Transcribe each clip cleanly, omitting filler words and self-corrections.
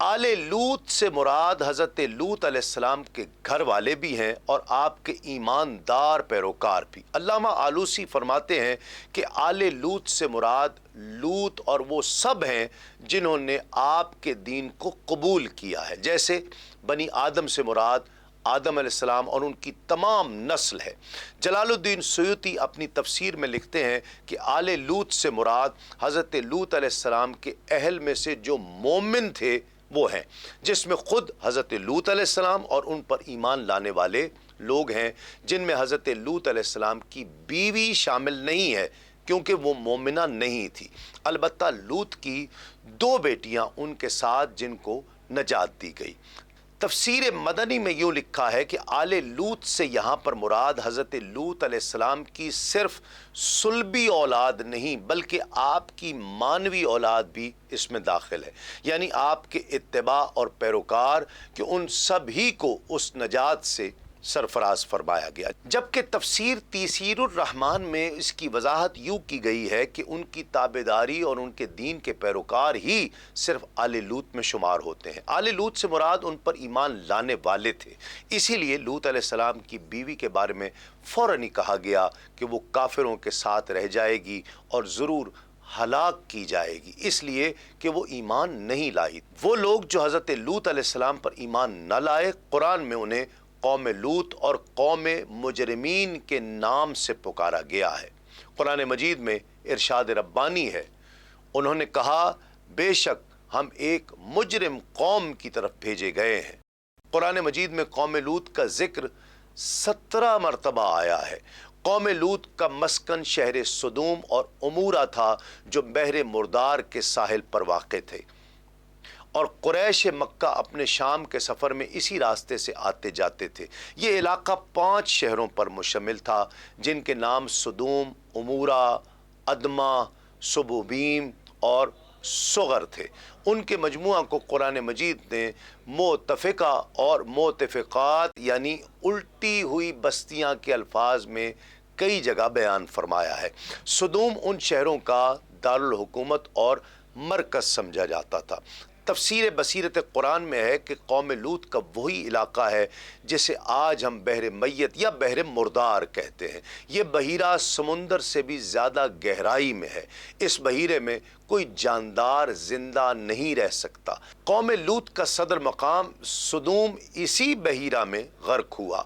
آل لوط سے مراد حضرت لوط علیہ السلام کے گھر والے بھی ہیں اور آپ کے ایماندار پیروکار بھی۔ علامہ آلوسی فرماتے ہیں کہ آل لوط سے مراد لوط اور وہ سب ہیں جنہوں نے آپ کے دین کو قبول کیا ہے، جیسے بنی آدم سے مراد آدم علیہ السلام اور ان کی تمام نسل ہے۔ جلال الدین سیوطی اپنی تفسیر میں لکھتے ہیں کہ آل لوط سے مراد حضرت لوط علیہ السلام کے اہل میں سے جو مومن تھے وہ ہیں، جس میں خود حضرت لوط علیہ السلام اور ان پر ایمان لانے والے لوگ ہیں، جن میں حضرت لوط علیہ السلام کی بیوی شامل نہیں ہے کیونکہ وہ مومنہ نہیں تھی، البتہ لوط کی 2 بیٹیاں ان کے ساتھ جن کو نجات دی گئی۔ تفسیر مدنی میں یوں لکھا ہے کہ آل لوط سے یہاں پر مراد حضرت لوط علیہ السلام کی صرف صلبی اولاد نہیں بلکہ آپ کی مانوی اولاد بھی اس میں داخل ہے، یعنی آپ کے اتباع اور پیروکار کہ ان سبھی کو اس نجات سے سرفراز فرمایا گیا۔ جبکہ تفسیر تیسیر الرحمن میں اس کی وضاحت یوں کی گئی ہے کہ ان کی تابعداری اور ان کے دین کے پیروکار ہی صرف آل لوط میں شمار ہوتے ہیں۔ آل لوط سے مراد ان پر ایمان لانے والے تھے، اسی لیے لوط علیہ السلام کی بیوی کے بارے میں فوراً ہی کہا گیا کہ وہ کافروں کے ساتھ رہ جائے گی اور ضرور ہلاک کی جائے گی، اس لیے کہ وہ ایمان نہیں لائی۔ وہ لوگ جو حضرت لوط علیہ السلام پر ایمان نہ لائے، قرآن میں انہیں قوم لوط اور قوم مجرمین کے نام سے پکارا گیا ہے۔ قرآن مجید میں ارشاد ربانی ہے، انہوں نے کہا بے شک ہم ایک مجرم قوم کی طرف بھیجے گئے ہیں۔ قرآن مجید میں قوم لوط کا ذکر 17 مرتبہ آیا ہے۔ قوم لوط کا مسکن شہر سدوم اور عمورہ تھا جو بحر مردار کے ساحل پر واقع تھے، اور قریش مکہ اپنے شام کے سفر میں اسی راستے سے آتے جاتے تھے۔ یہ علاقہ 5 شہروں پر مشتمل تھا جن کے نام سدوم، عمورہ، ادمہ، سبوبیم اور صغر تھے۔ ان کے مجموعہ کو قرآن مجید نے متفقہ اور متفقات یعنی الٹی ہوئی بستیاں کے الفاظ میں کئی جگہ بیان فرمایا ہے۔ سدوم ان شہروں کا دارالحکومت اور مرکز سمجھا جاتا تھا۔ تفسیر بصیرت قرآن میں ہے کہ قوم لوط کا وہی علاقہ ہے جسے آج ہم بحر میت یا بحر مردار کہتے ہیں۔ یہ بحیرہ سمندر سے بھی زیادہ گہرائی میں ہے، اس بحیرے میں کوئی جاندار زندہ نہیں رہ سکتا۔ قوم لوط کا صدر مقام سدوم اسی بحیرہ میں غرق ہوا۔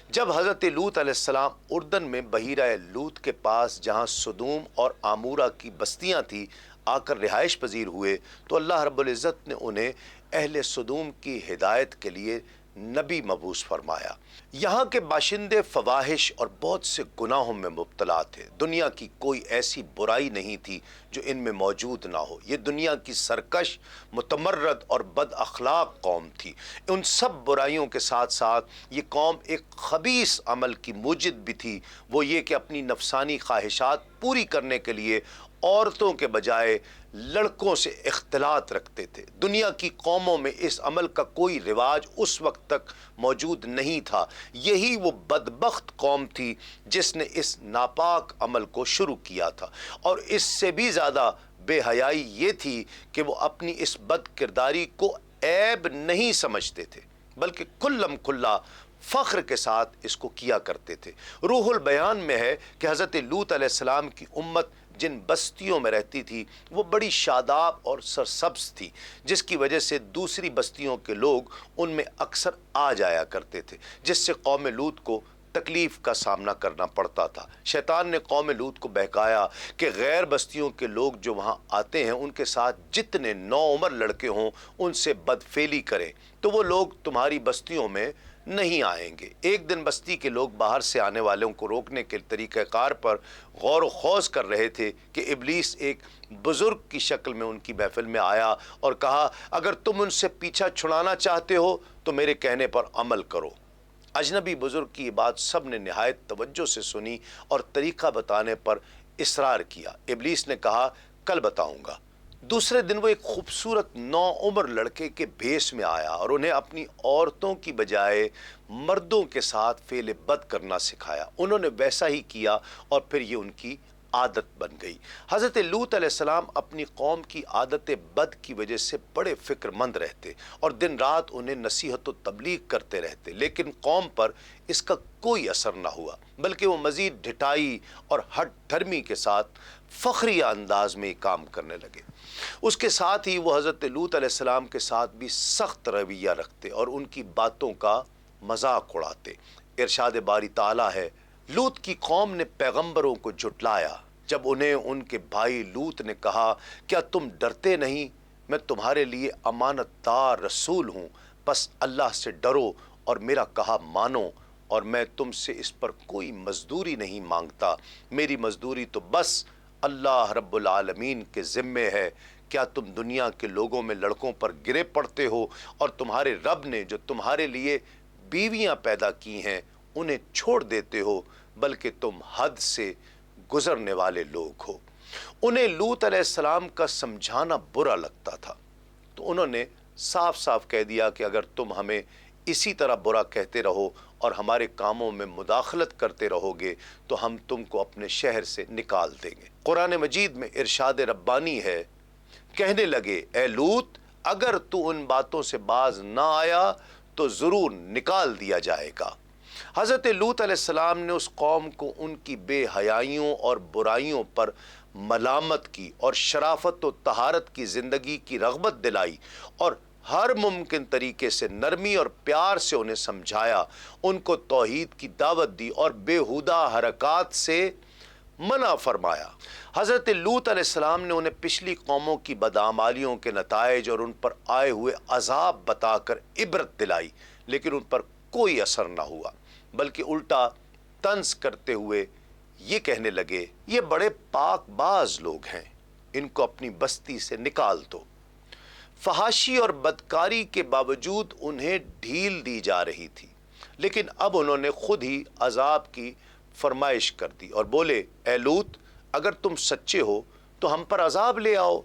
جب حضرت لوط علیہ السلام اردن میں بحیرہ لوط کے پاس جہاں سدوم اور آمورہ کی بستیاں تھیں آ کر رہائش پذیر ہوئے تو اللہ رب العزت نے انہیں اہل سدوم کی ہدایت کے لیے نبی مبعوث فرمایا۔ یہاں کے باشندے فواحش اور بہت سے گناہوں میں مبتلا تھے۔ دنیا کی کوئی ایسی برائی نہیں تھی جو ان میں موجود نہ ہو۔ یہ دنیا کی سرکش، متمرد اور بد اخلاق قوم تھی۔ ان سب برائیوں کے ساتھ ساتھ یہ قوم ایک خبیث عمل کی موجد بھی تھی، وہ یہ کہ اپنی نفسانی خواہشات پوری کرنے کے لیے عورتوں کے بجائے لڑکوں سے اختلاط رکھتے تھے۔ دنیا کی قوموں میں اس عمل کا کوئی رواج اس وقت تک موجود نہیں تھا۔ یہی وہ بدبخت قوم تھی جس نے اس ناپاک عمل کو شروع کیا تھا، اور اس سے بھی زیادہ بے حیائی یہ تھی کہ وہ اپنی اس بد کرداری کو عیب نہیں سمجھتے تھے بلکہ کھلم کھلا فخر کے ساتھ اس کو کیا کرتے تھے۔ روح البیان میں ہے کہ حضرت لوط علیہ السلام کی امت جن بستیوں میں رہتی تھی وہ بڑی شاداب اور سرسبز تھی، جس کی وجہ سے دوسری بستیوں کے لوگ ان میں اکثر آ جایا کرتے تھے، جس سے قوم لوط کو تکلیف کا سامنا کرنا پڑتا تھا۔ شیطان نے قوم لوط کو بہکایا کہ غیر بستیوں کے لوگ جو وہاں آتے ہیں ان کے ساتھ جتنے نوعمر لڑکے ہوں ان سے بدفعلی کریں تو وہ لوگ تمہاری بستیوں میں نہیں آئیں گے۔ ایک دن بستی کے لوگ باہر سے آنے والوں کو روکنے کے طریقہ کار پر غور و خوض کر رہے تھے کہ ابلیس ایک بزرگ کی شکل میں ان کی محفل میں آیا اور کہا اگر تم ان سے پیچھا چھڑانا چاہتے ہو تو میرے کہنے پر عمل کرو۔ اجنبی بزرگ کی یہ بات سب نے نہایت توجہ سے سنی اور طریقہ بتانے پر اصرار کیا۔ ابلیس نے کہا کل بتاؤں گا۔ دوسرے دن وہ ایک خوبصورت نوعمر لڑکے کے بھیس میں آیا اور انہیں اپنی عورتوں کی بجائے مردوں کے ساتھ فعل بد کرنا سکھایا۔ انہوں نے ویسا ہی کیا اور پھر یہ ان کی عادت بن گئی۔ حضرت لوط علیہ السلام اپنی قوم کی عادت بد کی وجہ سے بڑے فکر مند رہتے اور دن رات انہیں نصیحت و تبلیغ کرتے رہتے، لیکن قوم پر اس کا کوئی اثر نہ ہوا، بلکہ وہ مزید ڈھٹائی اور ہٹ دھرمی کے ساتھ فخریہ انداز میں کام کرنے لگے۔ اس کے ساتھ ہی وہ حضرت لوط علیہ السلام کے ساتھ بھی سخت رویہ رکھتے اور ان کی باتوں کا مذاق اڑاتے۔ ارشاد باری تعالیٰ ہے، لوط کی قوم نے پیغمبروں کو جھٹلایا جب انہیں ان کے بھائی لوط نے کہا، کیا تم ڈرتے نہیں؟ میں تمہارے لیے امانت دار رسول ہوں، پس اللہ سے ڈرو اور میرا کہا مانو، اور میں تم سے اس پر کوئی مزدوری نہیں مانگتا، میری مزدوری تو بس اللہ رب العالمین کے ذمے ہے۔ کیا تم دنیا کے لوگوں میں لڑکوں پر گرے پڑتے ہو اور تمہارے رب نے جو تمہارے لیے بیویاں پیدا کی ہیں انہیں چھوڑ دیتے ہو؟ بلکہ تم حد سے گزرنے والے لوگ ہو۔ انہیں لوط علیہ السلام کا سمجھانا برا لگتا تھا، تو انہوں نے صاف صاف کہہ دیا کہ اگر تم ہمیں اسی طرح برا کہتے رہو اور ہمارے کاموں میں مداخلت کرتے رہو گے تو ہم تم کو اپنے شہر سے نکال دیں گے۔ قرآن مجید میں ارشاد ربانی ہے، کہنے لگے اے لوط اگر تو ان باتوں سے باز نہ آیا تو ضرور نکال دیا جائے گا۔ حضرت لوط علیہ السلام نے اس قوم کو ان کی بے حیائیوں اور برائیوں پر ملامت کی اور شرافت و طہارت کی زندگی کی رغبت دلائی اور ہر ممکن طریقے سے نرمی اور پیار سے انہیں سمجھایا، ان کو توحید کی دعوت دی اور بےہودہ حرکات سے منع فرمایا۔ حضرت لوط علیہ السلام نے انہیں پچھلی قوموں کی بدعمالیوں کے نتائج اور ان پر آئے ہوئے عذاب بتا کر عبرت دلائی، لیکن ان پر کوئی اثر نہ ہوا، بلکہ الٹا طنز کرتے ہوئے یہ کہنے لگے، یہ بڑے پاک باز لوگ ہیں، ان کو اپنی بستی سے نکال دو۔ فحاشی اور بدکاری کے باوجود انہیں ڈھیل دی جا رہی تھی، لیکن اب انہوں نے خود ہی عذاب کی فرمائش کر دی اور بولے، اے لوط اگر تم سچے ہو تو ہم پر عذاب لے آؤ۔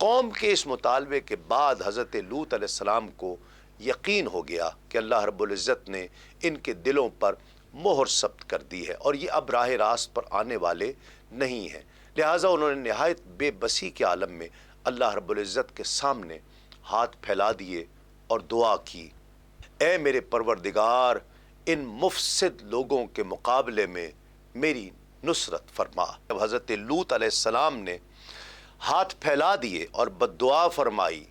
قوم کے اس مطالبے کے بعد حضرت لوط علیہ السلام کو یقین ہو گیا کہ اللہ رب العزت نے ان کے دلوں پر مہر ثبت کر دی ہے اور یہ اب راہ راست پر آنے والے نہیں ہیں، لہٰذا انہوں نے نہایت بے بسی کے عالم میں اللہ رب العزت کے سامنے ہاتھ پھیلا دیے اور دعا کی، اے میرے پروردگار ان مفسد لوگوں کے مقابلے میں میری نصرت فرما۔ جب حضرت لوط علیہ السلام نے ہاتھ پھیلا دیے اور بد دعا فرمائی،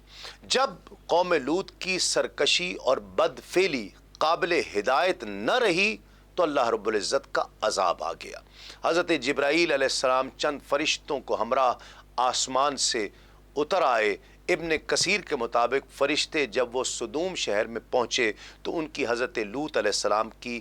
جب قوم لوط کی سرکشی اور بد فعلی قابل ہدایت نہ رہی تو اللہ رب العزت کا عذاب آ گیا۔ حضرت جبرائیل علیہ السلام چند فرشتوں کو ہمراہ آسمان سے اتر آئے۔ ابن کثیر کے مطابق فرشتے جب وہ سدوم شہر میں پہنچے تو ان کی حضرت لوط علیہ السلام کی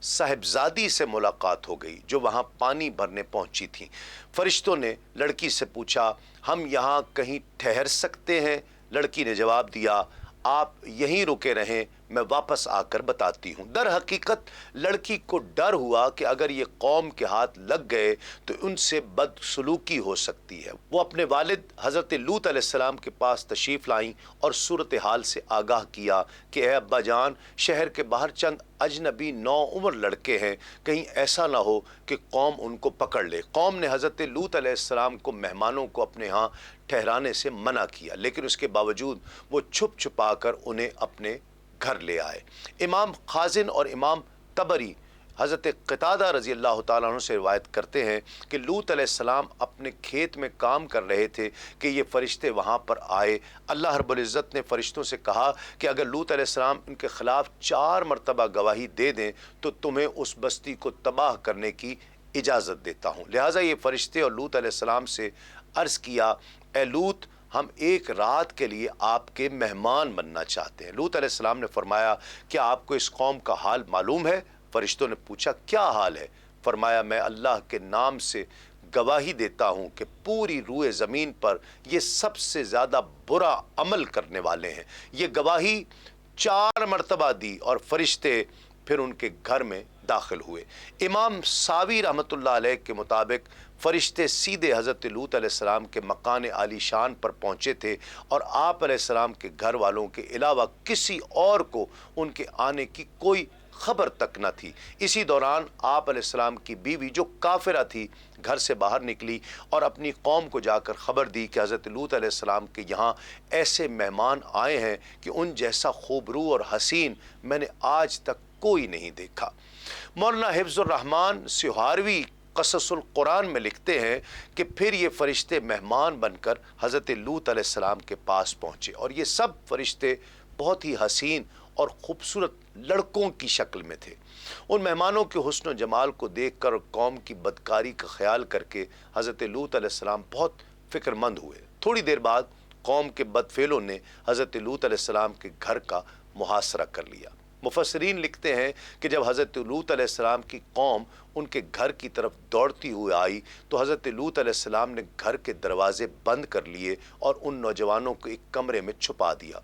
صاحبزادی سے ملاقات ہو گئی جو وہاں پانی بھرنے پہنچی تھیں۔ فرشتوں نے لڑکی سے پوچھا، ہم یہاں کہیں ٹھہر سکتے ہیں؟ لڑکی نے جواب دیا، آپ یہیں رکے رہیں، میں واپس آ کر بتاتی ہوں۔ در حقیقت لڑکی کو ڈر ہوا کہ اگر یہ قوم کے ہاتھ لگ گئے تو ان سے بد سلوکی ہو سکتی ہے۔ وہ اپنے والد حضرت لوط علیہ السلام کے پاس تشریف لائیں اور صورتحال سے آگاہ کیا کہ اے ابا جان، شہر کے باہر چند اجنبی نوعمر لڑکے ہیں، کہیں ایسا نہ ہو کہ قوم ان کو پکڑ لے۔ قوم نے حضرت لوط علیہ السلام کو مہمانوں کو اپنے ہاں ٹھہرانے سے منع کیا، لیکن اس کے باوجود وہ چھپ چھپا کر انہیں اپنے گھر لے آئے۔ امام خازن اور امام طبری حضرت قتادہ رضی اللہ تعالیٰ عنہ سے روایت کرتے ہیں کہ لوط علیہ السلام اپنے کھیت میں کام کر رہے تھے کہ یہ فرشتے وہاں پر آئے۔ اللہ رب العزت نے فرشتوں سے کہا کہ اگر لوط علیہ السلام ان کے خلاف 4 مرتبہ گواہی دے دیں تو تمہیں اس بستی کو تباہ کرنے کی اجازت دیتا ہوں۔ لہٰذا یہ فرشتے اور لوط علیہ السلام سے عرض کیا، اے لوط ہم ایک رات کے لیے آپ کے مہمان بننا چاہتے ہیں۔ لوط علیہ السلام نے فرمایا، کیا آپ کو اس قوم کا حال معلوم ہے؟ فرشتوں نے پوچھا، کیا حال ہے؟ فرمایا، میں اللہ کے نام سے گواہی دیتا ہوں کہ پوری روئے زمین پر یہ سب سے زیادہ برا عمل کرنے والے ہیں۔ یہ گواہی 4 مرتبہ دی اور فرشتے پھر ان کے گھر میں داخل ہوئے۔ امام ساوی رحمۃ اللہ علیہ کے مطابق فرشتے سیدھے حضرت لوط علیہ السلام کے مکان عالی شان پر پہنچے تھے اور آپ علیہ السلام کے گھر والوں کے علاوہ کسی اور کو ان کے آنے کی کوئی خبر تک نہ تھی۔ اسی دوران آپ علیہ السلام کی بیوی جو کافرہ تھی گھر سے باہر نکلی اور اپنی قوم کو جا کر خبر دی کہ حضرت لوط علیہ السلام کے یہاں ایسے مہمان آئے ہیں کہ ان جیسا خوبرو اور حسین میں نے آج تک کوئی نہیں دیکھا۔ مولانا حفظ الرحمان سہاروی قصص القرآن میں لکھتے ہیں کہ پھر یہ فرشتے مہمان بن کر حضرت لوط علیہ السلام کے پاس پہنچے، اور یہ سب فرشتے بہت ہی حسین اور خوبصورت لڑکوں کی شکل میں تھے۔ ان مہمانوں کے حسن و جمال کو دیکھ کر اور قوم کی بدکاری کا خیال کر کے حضرت لوط علیہ السلام بہت فکر مند ہوئے۔ تھوڑی دیر بعد قوم کے بدفعلوں نے حضرت لوط علیہ السلام کے گھر کا محاصرہ کر لیا۔ مفسرین لکھتے ہیں کہ جب حضرت لوط علیہ السلام کی قوم ان کے گھر کی طرف دوڑتی ہوئی آئی تو حضرت لوط علیہ السلام نے گھر کے دروازے بند کر لیے اور ان نوجوانوں کو ایک کمرے میں چھپا دیا۔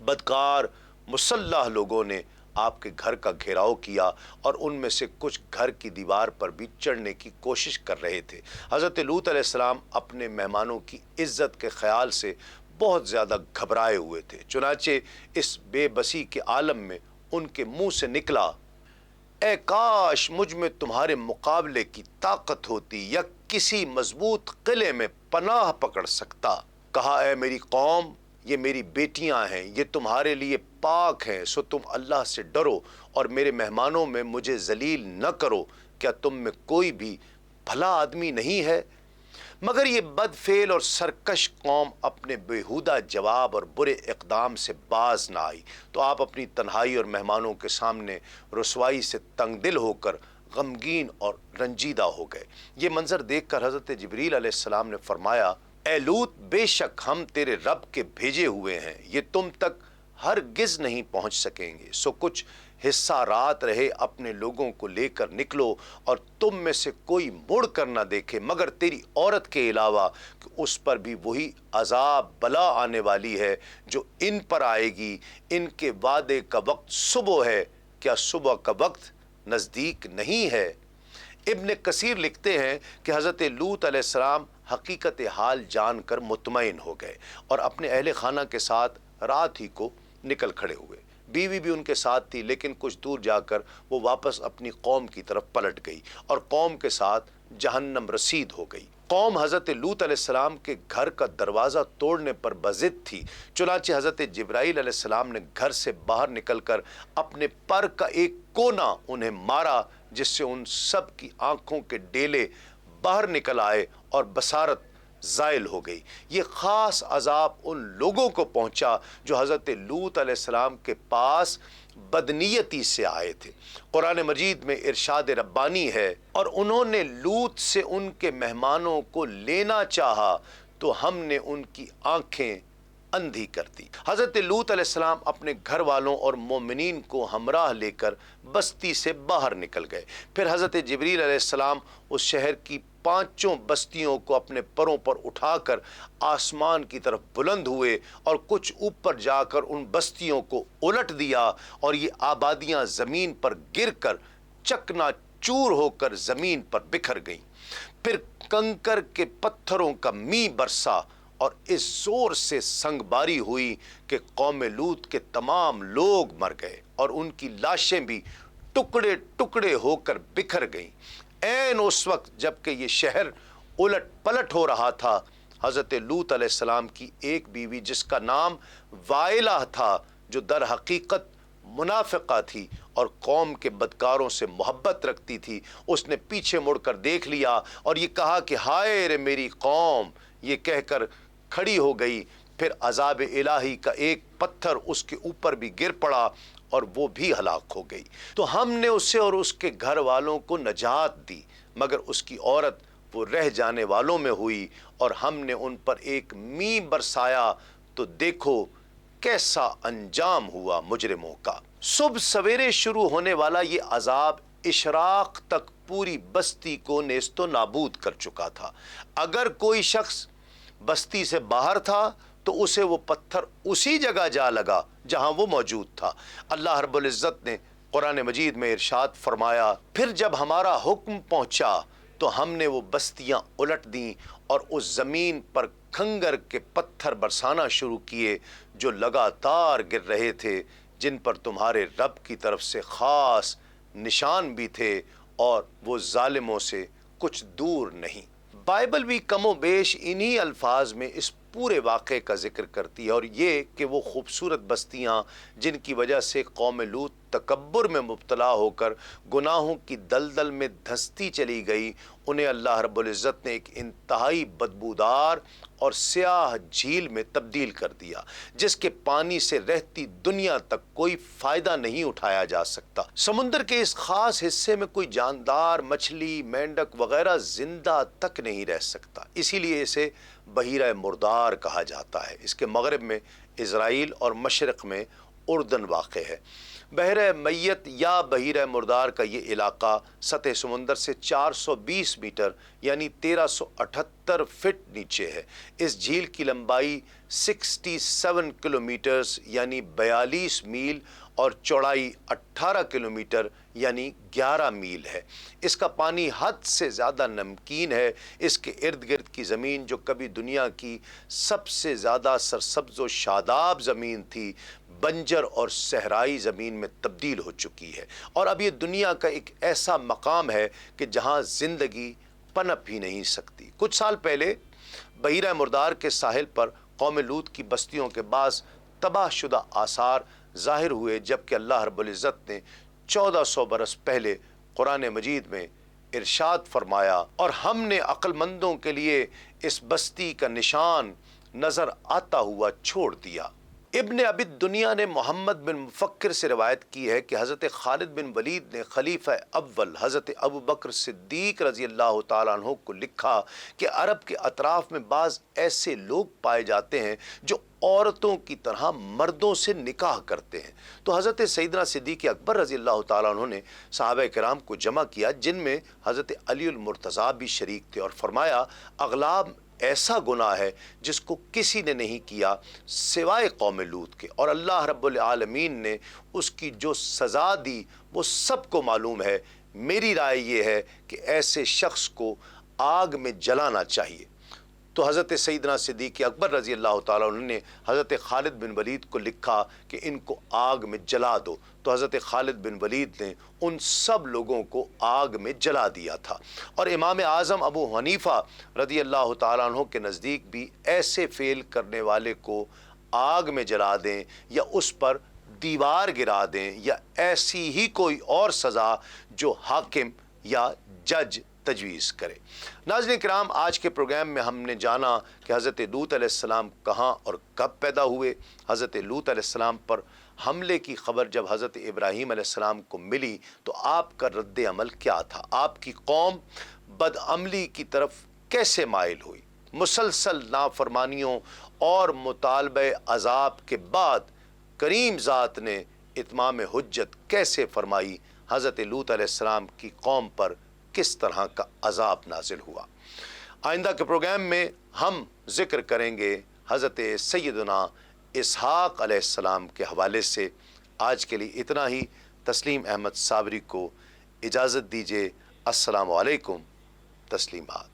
بدکار مسلح لوگوں نے آپ کے گھر کا گھیراؤ کیا اور ان میں سے کچھ گھر کی دیوار پر بھی چڑھنے کی کوشش کر رہے تھے۔ حضرت لوط علیہ السلام اپنے مہمانوں کی عزت کے خیال سے بہت زیادہ گھبرائے ہوئے تھے، چنانچہ اس بے بسی کے عالم میں ان کے منہ سے نکلا، اے کاش مجھ میں تمہارے مقابلے کی طاقت ہوتی یا کسی مضبوط قلعے میں پناہ پکڑ سکتا۔ کہا، اے میری قوم، یہ میری بیٹیاں ہیں، یہ تمہارے لیے پاک ہیں، سو تم اللہ سے ڈرو اور میرے مہمانوں میں مجھے ذلیل نہ کرو۔ کیا تم میں کوئی بھی بھلا آدمی نہیں ہے؟ مگر یہ بد فعل اور سرکش قوم اپنے بیہودہ جواب اور برے اقدام سے باز نہ آئی، تو آپ اپنی تنہائی اور مہمانوں کے سامنے رسوائی سے تنگ دل ہو کر غمگین اور رنجیدہ ہو گئے۔ یہ منظر دیکھ کر حضرت جبریل علیہ السلام نے فرمایا، اے لوط، بے شک ہم تیرے رب کے بھیجے ہوئے ہیں، یہ تم تک ہرگز نہیں پہنچ سکیں گے، سو کچھ حصہ رات رہے اپنے لوگوں کو لے کر نکلو اور تم میں سے کوئی مڑ کر نہ دیکھے مگر تیری عورت کے علاوہ، کہ اس پر بھی وہی عذاب بلا آنے والی ہے جو ان پر آئے گی۔ ان کے وعدے کا وقت صبح ہے، کیا صبح کا وقت نزدیک نہیں ہے؟ ابن کثیر لکھتے ہیں کہ حضرت لوط علیہ السلام حقیقت حال جان کر مطمئن ہو گئے اور اپنے اہل خانہ کے ساتھ رات ہی کو نکل کھڑے ہوئے۔ بیوی بھی ان کے ساتھ تھی، لیکن کچھ دور جا کر وہ واپس اپنی قوم کی طرف پلٹ گئی اور قوم کے ساتھ جہنم رسید ہو گئی۔ قوم حضرت لوط علیہ السلام کے گھر کا دروازہ توڑنے پر بضد تھی، چنانچہ حضرت جبرائیل علیہ السلام نے گھر سے باہر نکل کر اپنے پر کا ایک کونا انہیں مارا، جس سے ان سب کی آنکھوں کے ڈیلے باہر نکل آئے اور بصارت زائل ہو گئی۔ یہ خاص عذاب ان لوگوں کو پہنچا جو حضرت لوط علیہ السلام کے پاس بدنیتی سے آئے تھے۔ قرآن مجید میں ارشاد ربانی ہے، اور انہوں نے لوط سے ان کے مہمانوں کو لینا چاہا تو ہم نے ان کی آنکھیں اندھی کر دی۔ حضرت لوط علیہ السلام اپنے گھر والوں اور مومنین کو ہمراہ لے کر بستی سے باہر نکل گئے۔ پھر حضرت جبریل علیہ السلام اس شہر کی 5 بستیوں کو اپنے پروں پر اٹھا کر آسمان کی طرف بلند ہوئے اور کچھ اوپر جا کر ان بستیوں کو الٹ دیا، اور یہ آبادیاں زمین پر گر کر چکنا چور ہو کر زمین پر بکھر گئیں۔ پھر کنکر کے پتھروں کا می برسا اور اس زور سے سنگ باری ہوئی کہ قوم لوط کے تمام لوگ مر گئے اور ان کی لاشیں بھی ٹکڑے ٹکڑے ہو کر بکھر گئیں۔ عین اس وقت جب کہ یہ شہر الٹ پلٹ ہو رہا تھا، حضرت لوط علیہ السلام کی ایک بیوی جس کا نام وائلہ تھا، جو در حقیقت منافقہ تھی اور قوم کے بدکاروں سے محبت رکھتی تھی، اس نے پیچھے مڑ کر دیکھ لیا اور یہ کہا کہ ہائے رے میری قوم، یہ کہہ کر کھڑی ہو گئی۔ پھر عذاب الہی کا ایک پتھر اس کے اوپر بھی گر پڑا اور وہ بھی ہلاک ہو گئی۔ تو ہم نے اسے اور اس کے گھر والوں کو نجات دی، مگر اس کی عورت وہ رہ جانے والوں میں ہوئی، اور ہم نے ان پر ایک می برسایا تو دیکھو کیسا انجام ہوا مجرموں کا۔ صبح سویرے شروع ہونے والا یہ عذاب اشراق تک پوری بستی کو نیست و نابود کر چکا تھا۔ اگر کوئی شخص بستی سے باہر تھا تو اسے وہ پتھر اسی جگہ جا لگا جہاں وہ موجود تھا۔ اللہ رب العزت نے قرآن مجید میں ارشاد فرمایا، پھر جب ہمارا حکم پہنچا تو ہم نے وہ بستیاں الٹ دیں اور اس زمین پر کھنگر کے پتھر برسانا شروع کیے جو لگاتار گر رہے تھے، جن پر تمہارے رب کی طرف سے خاص نشان بھی تھے اور وہ ظالموں سے کچھ دور نہیں۔ بائبل بھی کم و بیش انہی الفاظ میں اس پورے واقعے کا ذکر کرتی ہے، اور یہ کہ وہ خوبصورت بستیاں جن کی وجہ سے قوم لوط تکبر میں مبتلا ہو کر گناہوں کی دلدل میں دھنستی چلی گئی، انہیں اللہ رب العزت نے ایک انتہائی بدبودار اور سیاہ جھیل میں تبدیل کر دیا، جس کے پانی سے رہتی دنیا تک کوئی فائدہ نہیں اٹھایا جا سکتا۔ سمندر کے اس خاص حصے میں کوئی جاندار مچھلی، مینڈک وغیرہ زندہ تک نہیں رہ سکتا، اسی لیے اسے بحیرہ مردار کہا جاتا ہے۔ اس کے مغرب میں اسرائیل اور مشرق میں اردن واقع ہے۔ بحر میت یا بحیرہ مردار کا یہ علاقہ سطح سمندر سے 420 میٹر یعنی 1378 فٹ نیچے ہے۔ اس جھیل کی لمبائی 67 کلومیٹرز یعنی 42 میل اور چوڑائی 18 کلومیٹر یعنی 11 میل ہے۔ اس کا پانی حد سے زیادہ نمکین ہے۔ اس کے ارد گرد کی زمین جو کبھی دنیا کی سب سے زیادہ سرسبز و شاداب زمین تھی، بنجر اور صحرائی زمین میں تبدیل ہو چکی ہے، اور اب یہ دنیا کا ایک ایسا مقام ہے کہ جہاں زندگی پنپ ہی نہیں سکتی۔ کچھ سال پہلے بحیرہ مردار کے ساحل پر قوم لوط کی بستیوں کے بعض تباہ شدہ آثار ظاہر ہوئے، جبکہ اللہ رب العزت نے 1400 برس پہلے قرآن مجید میں ارشاد فرمایا، اور ہم نے عقل مندوں کے لیے اس بستی کا نشان نظر آتا ہوا چھوڑ دیا۔ ابن ابی دنیا نے محمد بن مفکر سے روایت کی ہے کہ حضرت خالد بن ولید نے خلیفہ اول حضرت ابو بکر صدیق رضی اللہ تعالیٰ عنہ کو لکھا کہ عرب کے اطراف میں بعض ایسے لوگ پائے جاتے ہیں جو عورتوں کی طرح مردوں سے نکاح کرتے ہیں۔ تو حضرت سیدنا صدیق اکبر رضی اللہ تعالیٰ عنہ نے صحابہ کرام کو جمع کیا، جن میں حضرت علی المرتضیٰ بھی شریک تھے، اور فرمایا اغلاب ایسا گناہ ہے جس کو کسی نے نہیں کیا سوائے قوم لوط کے، اور اللہ رب العالمین نے اس کی جو سزا دی وہ سب کو معلوم ہے۔ میری رائے یہ ہے کہ ایسے شخص کو آگ میں جلانا چاہیے۔ تو حضرت سیدنا صدیق اکبر رضی اللہ تعالیٰ عنہ نے حضرت خالد بن ولید کو لکھا کہ ان کو آگ میں جلا دو، تو حضرت خالد بن ولید نے ان سب لوگوں کو آگ میں جلا دیا تھا۔ اور امام اعظم ابو حنیفہ رضی اللہ تعالیٰ عنہ کے نزدیک بھی ایسے فعل کرنے والے کو آگ میں جلا دیں یا اس پر دیوار گرا دیں یا ایسی ہی کوئی اور سزا جو حاکم یا جج تجویز کرے۔ ناظرین کرام، آج کے پروگرام میں ہم نے جانا کہ حضرت لوط علیہ السلام کہاں اور کب پیدا ہوئے۔ حضرت لوط علیہ السلام پر حملے کی خبر جب حضرت ابراہیم علیہ السلام کو ملی تو آپ کا رد عمل کیا تھا؟ آپ کی قوم بدعملی کی طرف کیسے مائل ہوئی؟ مسلسل نافرمانیوں اور مطالبہ عذاب کے بعد کریم ذات نے اتمام حجت کیسے فرمائی؟ حضرت لوط علیہ السلام کی قوم پر کس طرح کا عذاب نازل ہوا؟ آئندہ کے پروگرام میں ہم ذکر کریں گے حضرت سیدنا اسحاق علیہ السلام کے حوالے سے۔ آج کے لیے اتنا ہی۔ تسلیم احمد صابری کو اجازت دیجیے۔ السلام علیکم۔ تسلیمات۔